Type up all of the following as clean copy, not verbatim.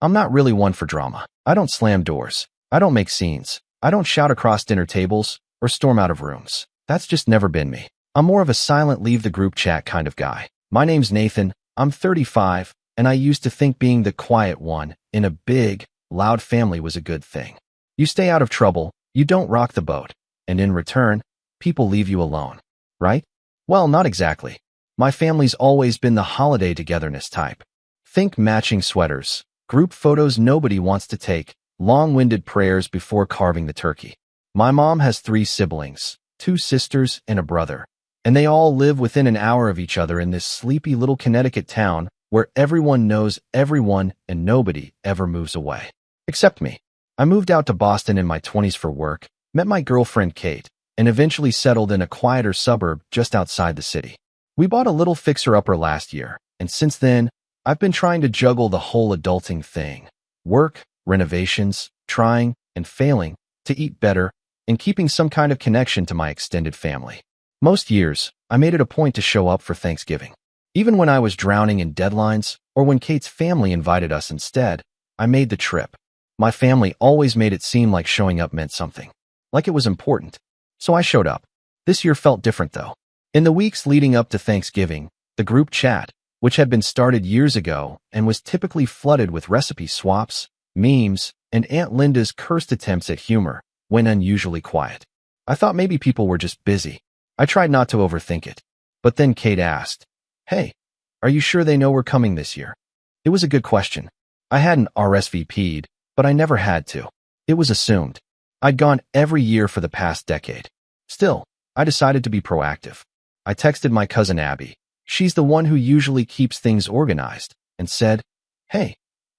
I'm not really one for drama. I don't slam doors. I don't make scenes. I don't shout across dinner tables or storm out of rooms. That's just never been me. I'm more of a silent leave the group chat kind of guy. My name's Nathan. I'm 35, and I used to think being the quiet one in a big, loud family was a good thing. You stay out of trouble, you don't rock the boat, and in return, people leave you alone. Right? Well, not exactly. My family's always been the holiday togetherness type. Think matching sweaters, group photos nobody wants to take, long-winded prayers before carving the turkey. My mom has 3 siblings, 2 sisters and a brother, and they all live within an hour of each other in this sleepy little Connecticut town where everyone knows everyone and nobody ever moves away. Except me. I moved out to Boston in my 20s for work, met my girlfriend Kate, and eventually settled in a quieter suburb just outside the city. We bought a little fixer-upper last year, and since then, I've been trying to juggle the whole adulting thing. Work, renovations, trying, and failing, to eat better, and keeping some kind of connection to my extended family. Most years, I made it a point to show up for Thanksgiving. Even when I was drowning in deadlines, or when Kate's family invited us instead, I made the trip. My family always made it seem like showing up meant something. Like it was important. So I showed up. This year felt different though. In the weeks leading up to Thanksgiving, the group chat, which had been started years ago and was typically flooded with recipe swaps, memes, and Aunt Linda's cursed attempts at humor, went unusually quiet. I thought maybe people were just busy. I tried not to overthink it. But then Kate asked, "Hey, are you sure they know we're coming this year?" It was a good question. I hadn't RSVP'd, but I never had to. It was assumed. I'd gone every year for the past decade. Still, I decided to be proactive. I texted my cousin Abby. She's the one who usually keeps things organized, and said, "Hey,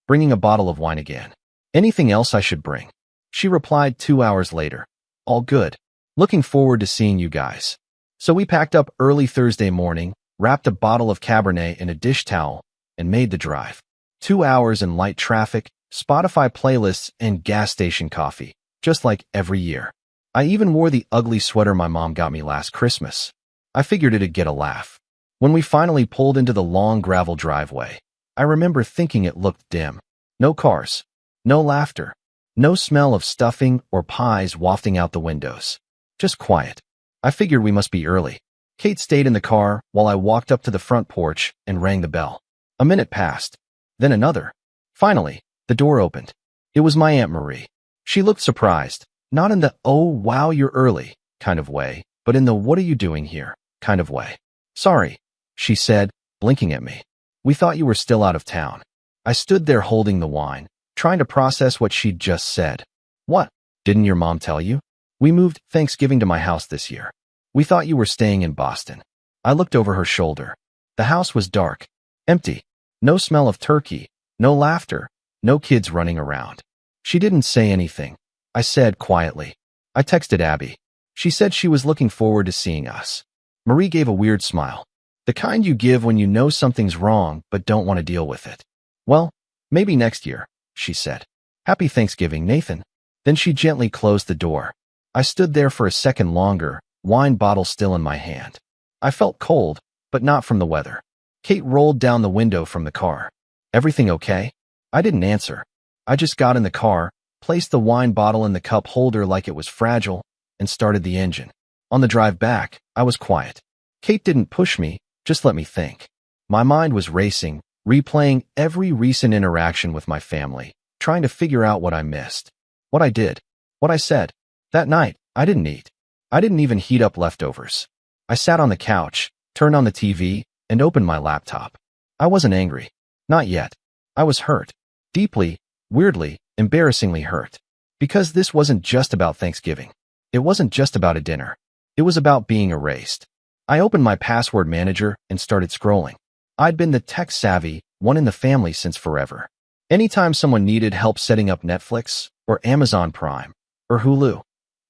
bringing a bottle of wine again. Anything else I should bring?" She replied 2 hours later, "All good. Looking forward to seeing you guys." So we packed up early Thursday morning, wrapped a bottle of Cabernet in a dish towel, and made the drive. 2 hours in light traffic, Spotify playlists, and gas station coffee, just like every year. I even wore the ugly sweater my mom got me last Christmas. I figured it'd get a laugh. When we finally pulled into the long gravel driveway, I remember thinking it looked dim. No cars. No laughter. No smell of stuffing or pies wafting out the windows. Just quiet. I figured we must be early. Kate stayed in the car while I walked up to the front porch and rang the bell. A minute passed. Then another. Finally, the door opened. It was my Aunt Marie. She looked surprised, not in the "oh wow you're early" kind of way, but in the "what are you doing here" kind of way. "Sorry," she said, blinking at me. "We thought you were still out of town." I stood there holding the wine, trying to process what she'd just said. "What? Didn't your mom tell you? We moved Thanksgiving to my house this year. We thought you were staying in Boston." I looked over her shoulder. The house was dark, empty. No smell of turkey, no laughter, no kids running around. She didn't say anything. I said quietly. I texted Abby. She said she was looking forward to seeing us. Marie gave a weird smile. The kind you give when you know something's wrong but don't want to deal with it. "Well, maybe next year," she said. "Happy Thanksgiving, Nathan." Then she gently closed the door. I stood there for a second longer, wine bottle still in my hand. I felt cold, but not from the weather. Kate rolled down the window from the car. "Everything okay?" I didn't answer. I just got in the car, placed the wine bottle in the cup holder like it was fragile, and started the engine. On the drive back, I was quiet. Kate didn't push me, just let me think. My mind was racing, replaying every recent interaction with my family, trying to figure out what I missed. What I did. What I said. That night, I didn't eat. I didn't even heat up leftovers. I sat on the couch, turned on the TV, and opened my laptop. I wasn't angry. Not yet. I was hurt. Deeply, weirdly, embarrassingly hurt. Because this wasn't just about Thanksgiving. It wasn't just about a dinner. It was about being erased. I opened my password manager and started scrolling. I'd been the tech-savvy one in the family since forever. Anytime someone needed help setting up Netflix, or Amazon Prime, or Hulu,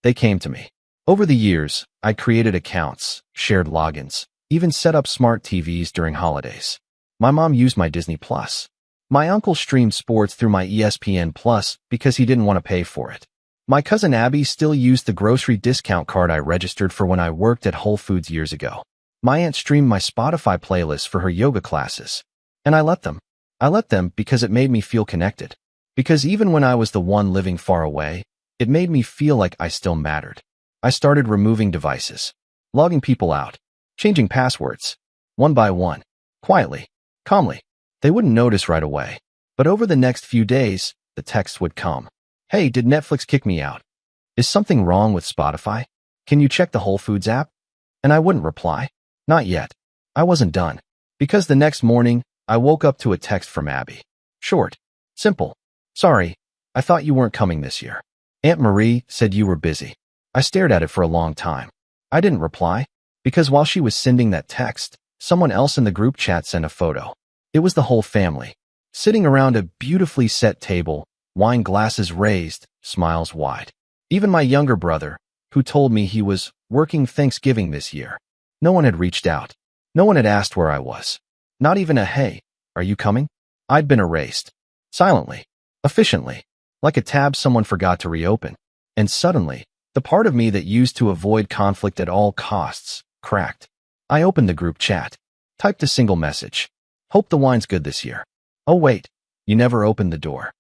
they came to me. Over the years, I created accounts, shared logins, even set up smart TVs during holidays. My mom used my Disney Plus. My uncle streamed sports through my ESPN Plus because he didn't want to pay for it. My cousin Abby still used the grocery discount card I registered for when I worked at Whole Foods years ago. My aunt streamed my Spotify playlist for her yoga classes. And I let them. I let them because it made me feel connected. Because even when I was the one living far away, it made me feel like I still mattered. I started removing devices, logging people out, changing passwords, one by one, quietly, calmly. They wouldn't notice right away. But over the next few days, the text would come. Hey, did Netflix kick me out? Is something wrong with Spotify? Can you check the Whole Foods app? And I wouldn't reply. Not yet. I wasn't done. Because the next morning, I woke up to a text from Abby. Short. Simple. Sorry, I thought you weren't coming this year. Aunt Marie said you were busy. I stared at it for a long time. I didn't reply, because while she was sending that text, someone else in the group chat sent a photo. It was the whole family, sitting around a beautifully set table, wine glasses raised, smiles wide. Even my younger brother, who told me he was working Thanksgiving this year. No one had reached out. No one had asked where I was. Not even a hey, are you coming? I'd been erased. Silently. Efficiently. Like a tab someone forgot to reopen. And suddenly, the part of me that used to avoid conflict at all costs cracked. I opened the group chat. Typed a single message. Hope the wine's good this year. Oh wait, you never opened the door.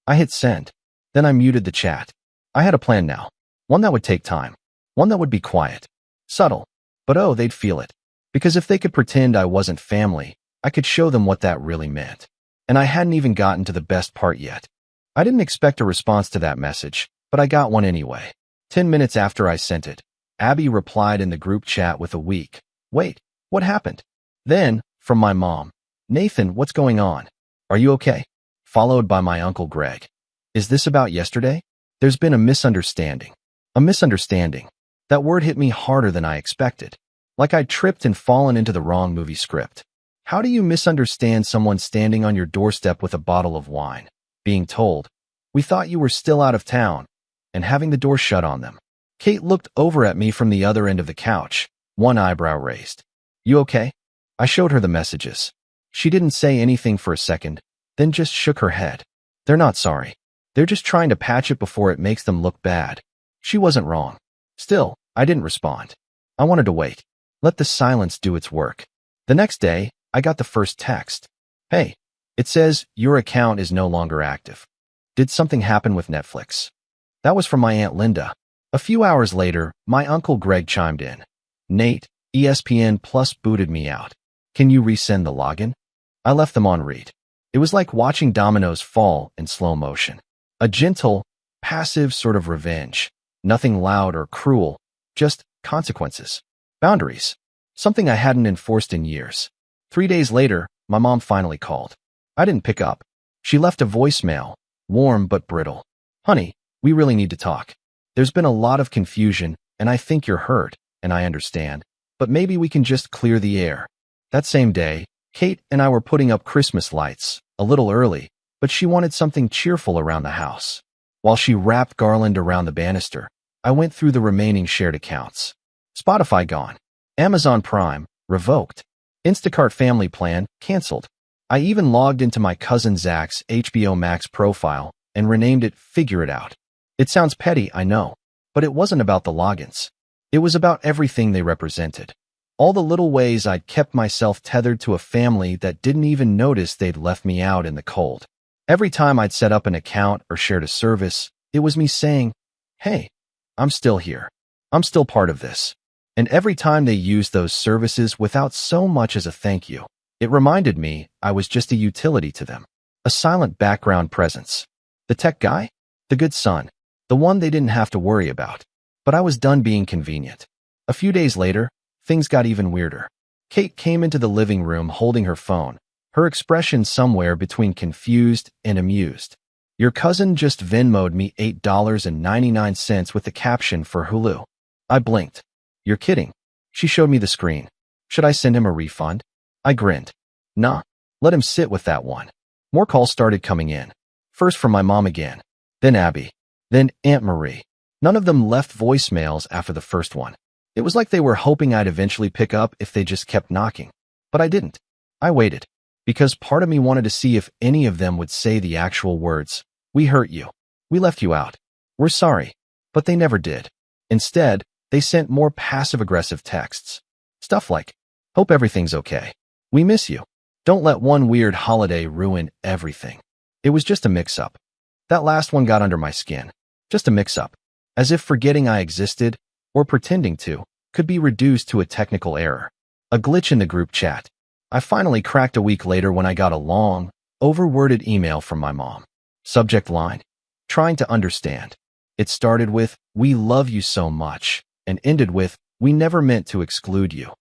I hit send. Then I muted the chat. I had a plan now. One that would take time. One that would be quiet. Subtle. But oh, they'd feel it. Because if they could pretend I wasn't family, I could show them what that really meant. And I hadn't even gotten to the best part yet. I didn't expect a response to that message, but I got one anyway. 10 minutes after I sent it, Abby replied in the group chat with a weak, wait, what happened? Then, from my mom, Nathan, what's going on? Are you okay? Followed by my Uncle Greg. Is this about yesterday? There's been a misunderstanding. A misunderstanding. That word hit me harder than I expected. Like I'd tripped and fallen into the wrong movie script. How do you misunderstand someone standing on your doorstep with a bottle of wine, being told, we thought you were still out of town, and having the door shut on them? Kate looked over at me from the other end of the couch, one eyebrow raised. You okay? I showed her the messages. She didn't say anything for a second, then just shook her head. They're not sorry. They're just trying to patch it before it makes them look bad. She wasn't wrong. Still, I didn't respond. I wanted to wait. Let the silence do its work. The next day, I got the first text. Hey, it says your account is no longer active. Did something happen with Netflix? That was from my Aunt Linda. A few hours later, my Uncle Greg chimed in. Nate, ESPN Plus booted me out. Can you resend the login? I left them on read. It was like watching dominoes fall in slow motion. A gentle, passive sort of revenge. Nothing loud or cruel, just consequences. Boundaries. Something I hadn't enforced in years. 3 days later, my mom finally called. I didn't pick up. She left a voicemail, warm but brittle. Honey, we really need to talk. There's been a lot of confusion, and I think you're hurt, and I understand. But maybe we can just clear the air. That same day, Kate and I were putting up Christmas lights, a little early, but she wanted something cheerful around the house. While she wrapped garland around the banister, I went through the remaining shared accounts. Spotify gone. Amazon Prime, revoked. Instacart Family Plan, canceled. I even logged into my cousin Zach's HBO Max profile and renamed it Figure It Out. It sounds petty, I know, but it wasn't about the logins. It was about everything they represented. All the little ways I'd kept myself tethered to a family that didn't even notice they'd left me out in the cold. Every time I'd set up an account or shared a service, it was me saying, hey, I'm still here. I'm still part of this. And every time they used those services without so much as a thank you, it reminded me I was just a utility to them. A silent background presence. The tech guy? The good son. The one they didn't have to worry about. But I was done being convenient. A few days later, things got even weirder. Kate came into the living room holding her phone, her expression somewhere between confused and amused. Your cousin just Venmo'd me $8.99 with the caption for Hulu. I blinked. You're kidding. She showed me the screen. Should I send him a refund? I grinned. Nah, let him sit with that one. More calls started coming in. First from my mom again. Then Abby. Then Aunt Marie. None of them left voicemails after the first one. It was like they were hoping I'd eventually pick up if they just kept knocking. But I didn't. I waited. Because part of me wanted to see if any of them would say the actual words. We hurt you. We left you out. We're sorry. But they never did. Instead, they sent more passive-aggressive texts. Stuff like, hope everything's okay. We miss you. Don't let one weird holiday ruin everything. It was just a mix-up. That last one got under my skin. Just a mix-up. As if forgetting I existed, or pretending to, could be reduced to a technical error. A glitch in the group chat. I finally cracked a week later when I got a long, overworded email from my mom. Subject line: trying to understand. It started with, "We love you so much," and ended with, "We never meant to exclude you."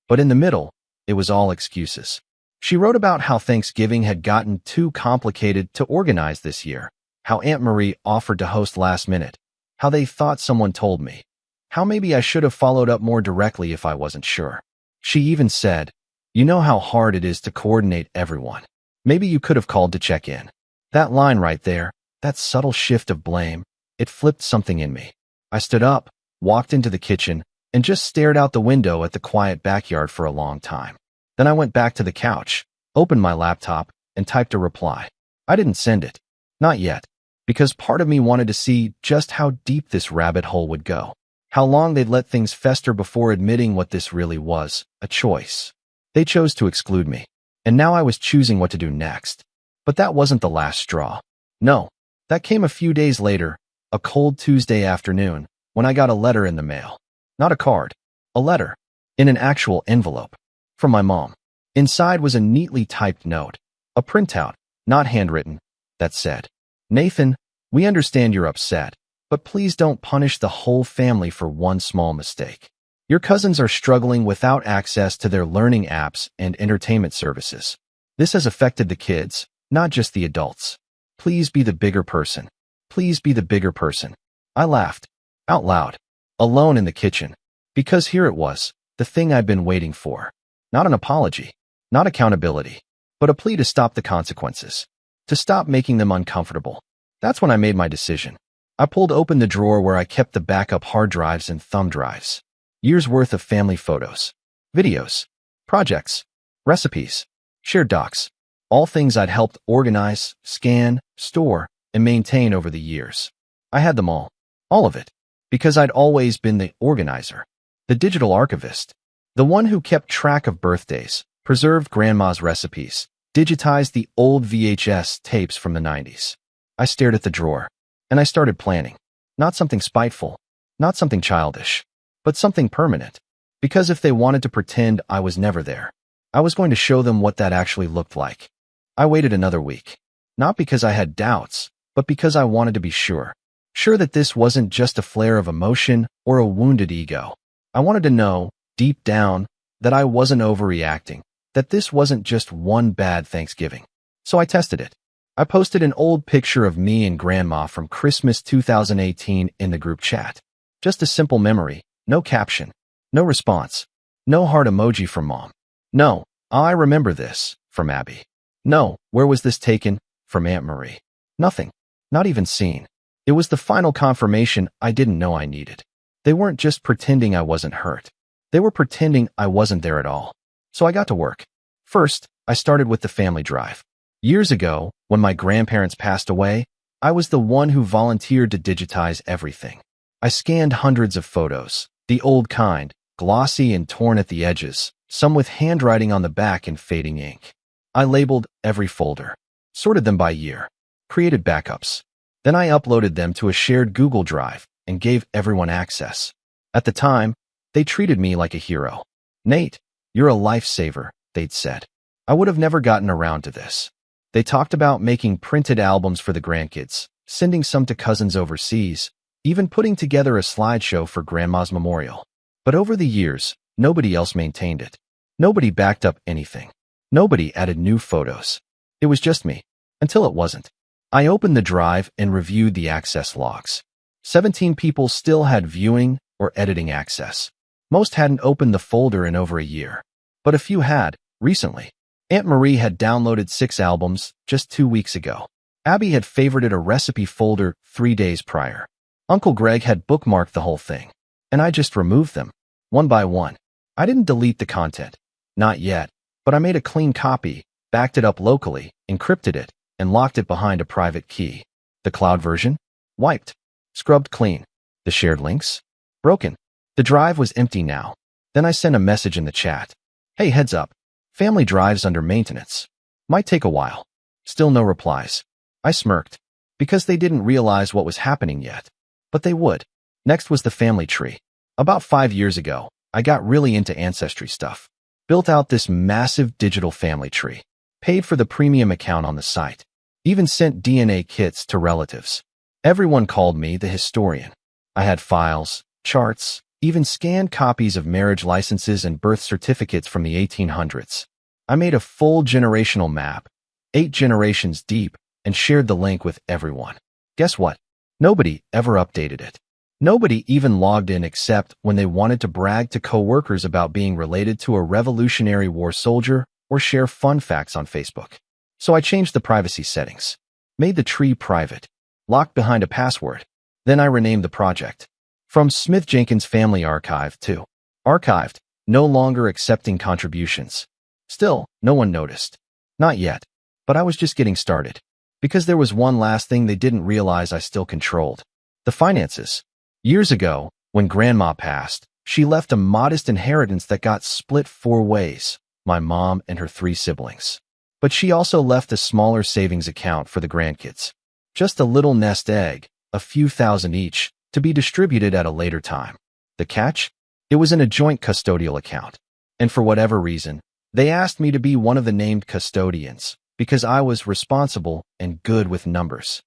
But in the middle, it was all excuses. She wrote about how Thanksgiving had gotten too complicated to organize this year, how Aunt Marie offered to host last minute, how they thought someone told me, how maybe I should have followed up more directly if I wasn't sure. She even said, "You know how hard it is to coordinate everyone. Maybe you could have called to check in." That line right there, that subtle shift of blame, it flipped something in me. I stood up, walked into the kitchen, and just stared out the window at the quiet backyard for a long time. Then I went back to the couch, opened my laptop, and typed a reply. I didn't send it. Not yet. Because part of me wanted to see just how deep this rabbit hole would go. How long they'd let things fester before admitting what this really was, a choice. They chose to exclude me. And now I was choosing what to do next. But that wasn't the last straw. No. That came a few days later, a cold Tuesday afternoon, when I got a letter in the mail. Not a card. A letter. In an actual envelope. From my mom. Inside was a neatly typed note. A printout, not handwritten, that said, "Nathan, we understand you're upset, but please don't punish the whole family for one small mistake. Your cousins are struggling without access to their learning apps and entertainment services. This has affected the kids, not just the adults. Please be the bigger person. Please be the bigger person." I laughed. Out loud. Alone in the kitchen. Because here it was, the thing I'd been waiting for. Not an apology. Not accountability. But a plea to stop the consequences. To stop making them uncomfortable. That's when I made my decision. I pulled open the drawer where I kept the backup hard drives and thumb drives. Years worth of family photos, videos, projects, recipes, shared docs, all things I'd helped organize, scan, store, and maintain over the years. I had them all of it, because I'd always been the organizer, the digital archivist, the one who kept track of birthdays, preserved grandma's recipes, digitized the old VHS tapes from the 90s. I stared at the drawer, and I started planning. Not something spiteful, not something childish, but something permanent. Because if they wanted to pretend I was never there, I was going to show them what that actually looked like. I waited another week. Not because I had doubts, but because I wanted to be sure. Sure that this wasn't just a flare of emotion or a wounded ego. I wanted to know, deep down, that I wasn't overreacting, that this wasn't just one bad Thanksgiving. So I tested it. I posted an old picture of me and Grandma from Christmas 2018 in the group chat. Just a simple memory, no caption, no response, no heart emoji from Mom. No, "I remember this," from Abby. No, "Where was this taken?" from Aunt Marie. Nothing, not even seen. It was the final confirmation I didn't know I needed. They weren't just pretending I wasn't hurt. They were pretending I wasn't there at all. So I got to work. First, I started with the family drive. Years ago, when my grandparents passed away, I was the one who volunteered to digitize everything. I scanned hundreds of photos, the old kind, glossy and torn at the edges, some with handwriting on the back and fading ink. I labeled every folder, sorted them by year, created backups. Then I uploaded them to a shared Google Drive and gave everyone access. At the time, they treated me like a hero. "Nate, you're a lifesaver," they'd said. I would have never gotten around to this. They talked about making printed albums for the grandkids, sending some to cousins overseas, even putting together a slideshow for Grandma's memorial. But over the years, nobody else maintained it. Nobody backed up anything. Nobody added new photos. It was just me. Until it wasn't. I opened the drive and reviewed the access logs. 17 people still had viewing or editing access. Most hadn't opened the folder in over a year. But a few had, recently. Aunt Marie had downloaded 6 albums just 2 weeks ago. Abby had favorited a recipe folder 3 days prior. Uncle Greg had bookmarked the whole thing. And I just removed them, one by one. I didn't delete the content. Not yet. But I made a clean copy, backed it up locally, encrypted it, and locked it behind a private key. The cloud version? Wiped. Scrubbed clean. The shared links? Broken. The drive was empty now. Then I sent a message in the chat. "Hey, heads up. Family drive's under maintenance. Might take a while." Still no replies. I smirked. because they didn't realize what was happening yet. But they would. Next was the family tree. About 5 years ago, I got really into ancestry stuff. Built out this massive digital family tree. Paid for the premium account on the site. Even sent DNA kits to relatives. Everyone called me the historian. I had files, charts, even scanned copies of marriage licenses and birth certificates from the 1800s. I made a full generational map, 8 generations deep, and shared the link with everyone. Guess what? Nobody ever updated it. Nobody even logged in except when they wanted to brag to coworkers about being related to a Revolutionary War soldier or share fun facts on Facebook. So I changed the privacy settings, made the tree private, locked behind a password. Then I renamed the project from Smith Jenkins Family Archive to Archived, no longer accepting contributions. Still, no one noticed. Not yet, but I was just getting started. Because there was one last thing they didn't realize I still controlled. The finances. Years ago, when Grandma passed, she left a modest inheritance that got split 4 ways, my mom and her 3 siblings. But she also left a smaller savings account for the grandkids. Just a little nest egg, a few thousand each, to be distributed at a later time. The catch? It was in a joint custodial account. And for whatever reason, they asked me to be one of the named custodians, because I was responsible and good with numbers.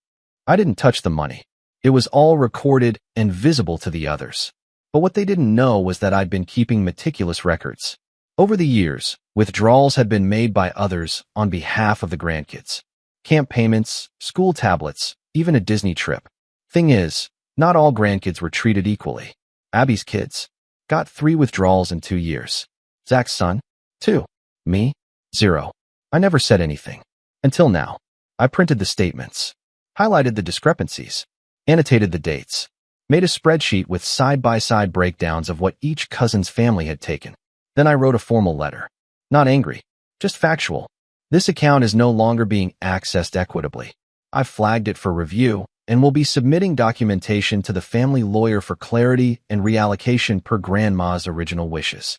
I didn't touch the money. It was all recorded and visible to the others. But what they didn't know was that I'd been keeping meticulous records. Over the years, withdrawals had been made by others on behalf of the grandkids. Camp payments, school tablets, even a Disney trip. Thing is, not all grandkids were treated equally. Abby's kids got 3 withdrawals in 2 years. Zach's son, 2. Me, 0. I never said anything. Until now. I printed the statements, highlighted the discrepancies, annotated the dates, made a spreadsheet with side-by-side breakdowns of what each cousin's family had taken. Then I wrote a formal letter. Not angry, just factual. This account is no longer being accessed equitably. I've flagged it for review and will be submitting documentation to the family lawyer for clarity and reallocation per Grandma's original wishes.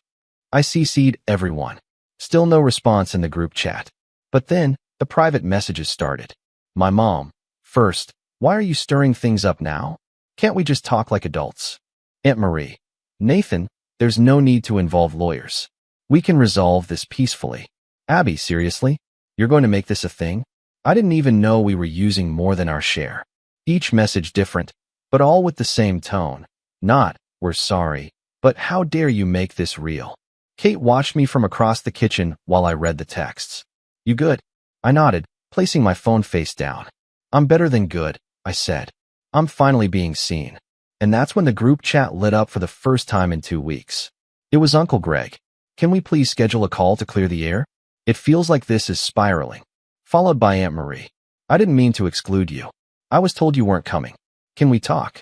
I CC'd everyone. Still no response in the group chat. But then, the private messages started. My mom, first, why are you stirring things up now? Can't we just talk like adults? Aunt Marie, Nathan, there's no need to involve lawyers. We can resolve this peacefully. Abby, seriously? You're going to make this a thing? I didn't even know we were using more than our share. Each message different, but all with the same tone. Not, we're sorry, but how dare you make this real? Kate watched me from across the kitchen while I read the texts. You good? I nodded, placing my phone face down. I'm better than good, I said. I'm finally being seen. And that's when the group chat lit up for the first time in 2 weeks. It was Uncle Greg. Can we please schedule a call to clear the air? It feels like this is spiraling. Followed by Aunt Marie. I didn't mean to exclude you. I was told you weren't coming. Can we talk?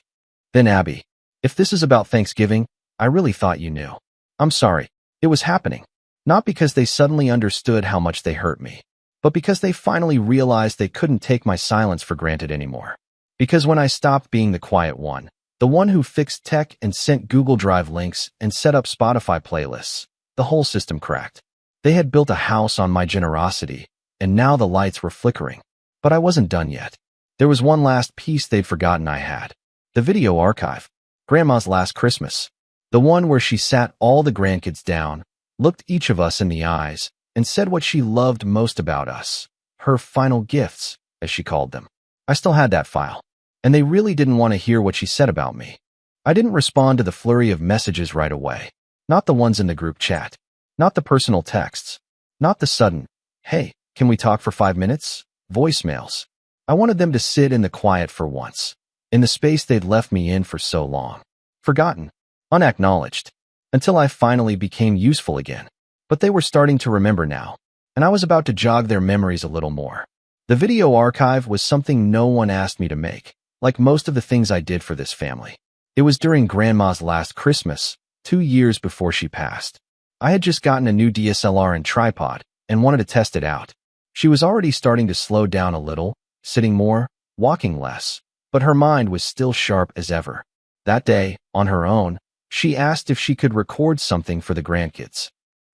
Then Abby. If this is about Thanksgiving, I really thought you knew. I'm sorry. It was happening. Not because they suddenly understood how much they hurt me, but because they finally realized they couldn't take my silence for granted anymore. Because when I stopped being the quiet one, the one who fixed tech and sent Google Drive links and set up Spotify playlists, the whole system cracked. They had built a house on my generosity, and now the lights were flickering. But I wasn't done yet. There was one last piece they'd forgotten I had. The video archive. Grandma's last Christmas. The one where she sat all the grandkids down, looked each of us in the eyes, and said what she loved most about us. Her final gifts, as she called them. I still had that file. And they really didn't want to hear what she said about me. I didn't respond to the flurry of messages right away. Not the ones in the group chat. Not the personal texts. Not the sudden, hey, can we talk for 5 minutes? Voicemails. I wanted them to sit in the quiet for once. In the space they'd left me in for so long. Forgotten. Unacknowledged. Until I finally became useful again. But they were starting to remember now. And I was about to jog their memories a little more. The video archive was something no one asked me to make. Like most of the things I did for this family. It was during Grandma's last Christmas, 2 years before she passed. I had just gotten a new DSLR and tripod, and wanted to test it out. She was already starting to slow down a little, sitting more, walking less, but her mind was still sharp as ever. That day, on her own, she asked if she could record something for the grandkids.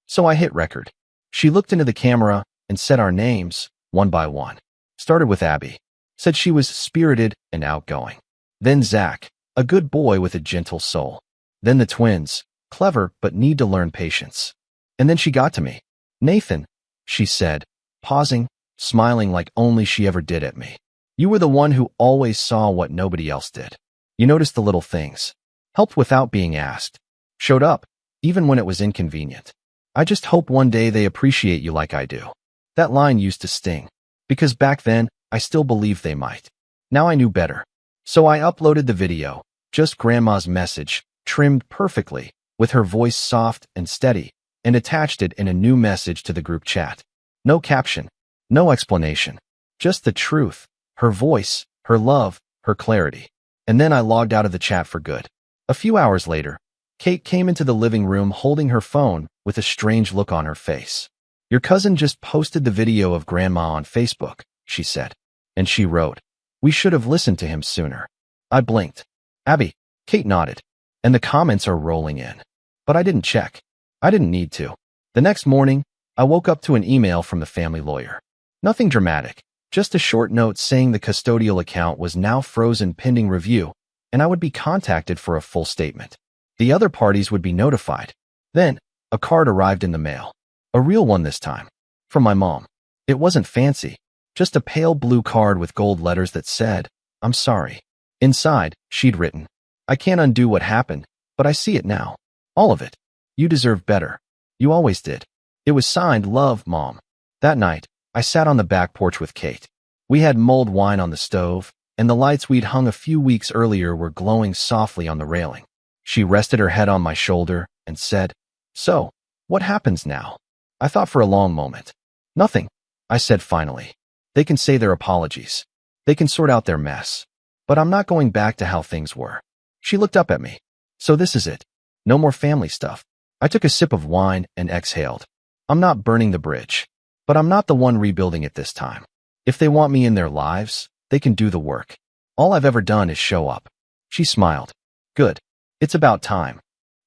So I hit record. She looked into the camera and said our names, one by one. Started with Abby. Said she was spirited and outgoing. Then Zach, a good boy with a gentle soul. Then the twins, clever but need to learn patience. And then she got to me. Nathan, she said, pausing, smiling like only she ever did at me. You were the one who always saw what nobody else did. You noticed the little things. Helped without being asked. Showed up, even when it was inconvenient. I just hope one day they appreciate you like I do. That line used to sting. Because back then, I still believed they might. Now I knew better. So I uploaded the video, just Grandma's message, trimmed perfectly, with her voice soft and steady, and attached it in a new message to the group chat. No caption, no explanation, just the truth, her voice, her love, her clarity. And then I logged out of the chat for good. A few hours later, Kate came into the living room holding her phone with a strange look on her face. Your cousin just posted the video of Grandma on Facebook, she said. And she wrote, we should have listened to him sooner. I blinked. Abby, Kate nodded. And the comments are rolling in. But I didn't check. I didn't need to. The next morning, I woke up to an email from the family lawyer. Nothing dramatic, just a short note saying the custodial account was now frozen pending review, and I would be contacted for a full statement. The other parties would be notified. Then, a card arrived in the mail. A real one this time. From my mom. It wasn't fancy. Just a pale blue card with gold letters that said, I'm sorry. Inside, she'd written, I can't undo what happened, but I see it now. All of it. You deserve better. You always did. It was signed, Love, Mom. That night, I sat on the back porch with Kate. We had mulled wine on the stove, and the lights we'd hung a few weeks earlier were glowing softly on the railing. She rested her head on my shoulder and said, So, what happens now? I thought for a long moment. Nothing, I said finally. They can say their apologies. They can sort out their mess. But I'm not going back to how things were. She looked up at me. So this is it. No more family stuff. I took a sip of wine and exhaled. I'm not burning the bridge. But I'm not the one rebuilding it this time. If they want me in their lives, they can do the work. All I've ever done is show up. She smiled. Good. It's about time.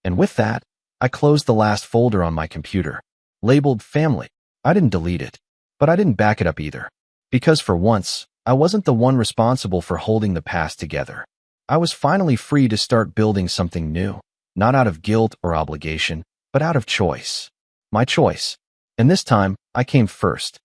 And with that, I closed the last folder on my computer. Labeled family. I didn't delete it. But I didn't back it up either. Because for once, I wasn't the one responsible for holding the past together. I was finally free to start building something new. Not out of guilt or obligation, but out of choice. My choice. And this time, I came first.